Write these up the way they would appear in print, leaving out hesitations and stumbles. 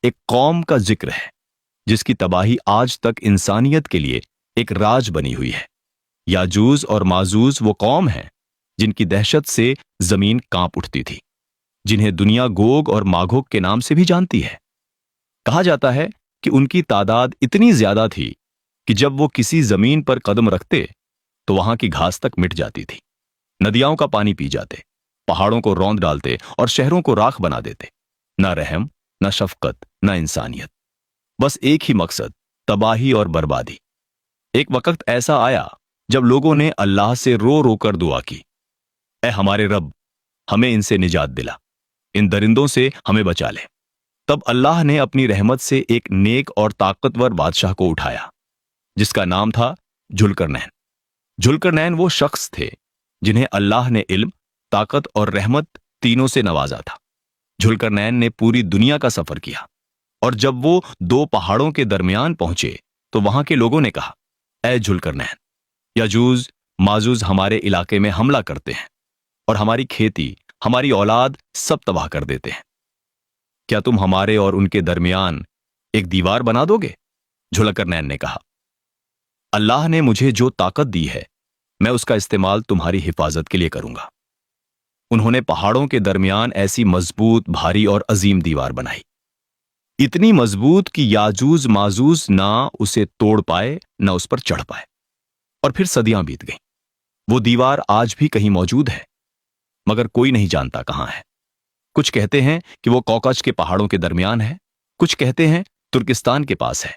ایک قوم کا ذکر ہے جس کی تباہی آج تک انسانیت کے لیے ایک راج بنی ہوئی ہے۔ یاجوج اور ماجوج وہ قوم ہیں جن کی دہشت سے زمین کانپ اٹھتی تھی، جنہیں دنیا گوگ اور ماگوگ کے نام سے بھی جانتی ہے۔ کہا جاتا ہے کہ ان کی تعداد اتنی زیادہ تھی کہ جب وہ کسی زمین پر قدم رکھتے تو وہاں کی گھاس تک مٹ جاتی تھی، ندیاں کا پانی پی جاتے، پہاڑوں کو روند ڈالتے اور شہروں کو راکھ بنا دیتے۔ نہ رحم، نہ شفقت، نہ انسانیت، بس ایک ہی مقصد، تباہی اور بربادی۔ ایک وقت ایسا آیا جب لوگوں نے اللہ سے رو رو کر دعا کی، اے ہمارے رب، ہمیں ان سے نجات دلا، ان درندوں سے ہمیں بچا لے۔ تب اللہ نے اپنی رحمت سے ایک نیک اور طاقتور بادشاہ کو اٹھایا جس کا نام تھا ذوالقرنین۔ ذوالقرنین وہ شخص تھے جنہیں اللہ نے علم، طاقت اور رحمت تینوں سے نوازا تھا۔ ذوالقرنین نے پوری دنیا کا سفر کیا، اور جب وہ دو پہاڑوں کے درمیان پہنچے تو وہاں کے لوگوں نے کہا، اے ذوالقرنین، یاجوج ماجوج ہمارے علاقے میں حملہ کرتے ہیں اور ہماری کھیتی، ہماری اولاد سب تباہ کر دیتے ہیں۔ کیا تم ہمارے اور ان کے درمیان ایک دیوار بنا دو گے؟ ذوالقرنین نے کہا، اللہ نے مجھے جو طاقت دی ہے میں اس کا استعمال تمہاری حفاظت کے لیے کروں گا۔ انہوں نے پہاڑوں کے درمیان ایسی مضبوط، بھاری اور عظیم دیوار بنائی، اتنی مضبوط کہ یاجوج ماجوج نہ اسے توڑ پائے نہ اس پر چڑھ پائے، اور پھر صدیاں بیت گئیں۔ وہ دیوار آج بھی کہیں موجود ہے، مگر کوئی نہیں جانتا کہاں ہے۔ کچھ کہتے ہیں کہ وہ کوکج کے پہاڑوں کے درمیان ہے، کچھ کہتے ہیں ترکستان کے پاس ہے،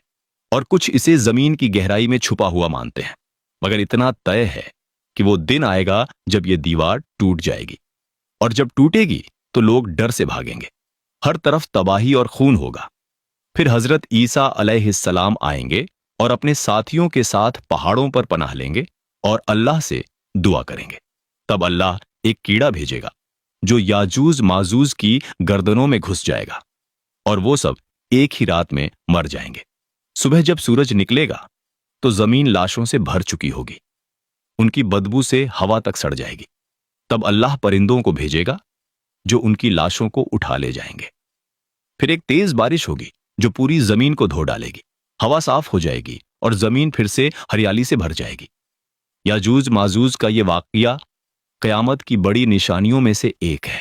اور کچھ اسے زمین کی گہرائی میں چھپا ہوا مانتے ہیں۔ مگر اتنا طے ہے کہ وہ دن آئے گا جب یہ دیوار ٹوٹ جائے گی، اور جب ٹوٹے گی تو لوگ ڈر سے بھاگیں گے، ہر طرف تباہی اور خون ہوگا۔ پھر حضرت عیسیٰ علیہ السلام آئیں گے اور اپنے ساتھیوں کے ساتھ پہاڑوں پر پناہ لیں گے اور اللہ سے دعا کریں گے۔ تب اللہ ایک کیڑا بھیجے گا جو یاجوج ماجوج کی گردنوں میں گھس جائے گا، اور وہ سب ایک ہی رات میں مر جائیں گے۔ صبح جب سورج نکلے گا تو زمین لاشوں سے بھر چکی ہوگی، ان کی بدبو سے ہوا تک سڑ جائے گی۔ تب اللہ پرندوں کو بھیجے گا جو ان کی لاشوں کو اٹھا لے جائیں گے۔ پھر ایک تیز بارش ہوگی جو پوری زمین کو دھو ڈالے گی، ہوا صاف ہو جائے گی اور زمین پھر سے ہریالی سے بھر جائے گی۔ یاجوج ماجوج کا یہ واقعہ قیامت کی بڑی نشانیوں میں سے ایک ہے،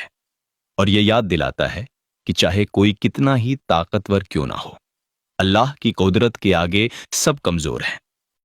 اور یہ یاد دلاتا ہے کہ چاہے کوئی کتنا ہی طاقتور کیوں نہ ہو، اللہ کی قدرت کے آگے سب کمزور ہیں۔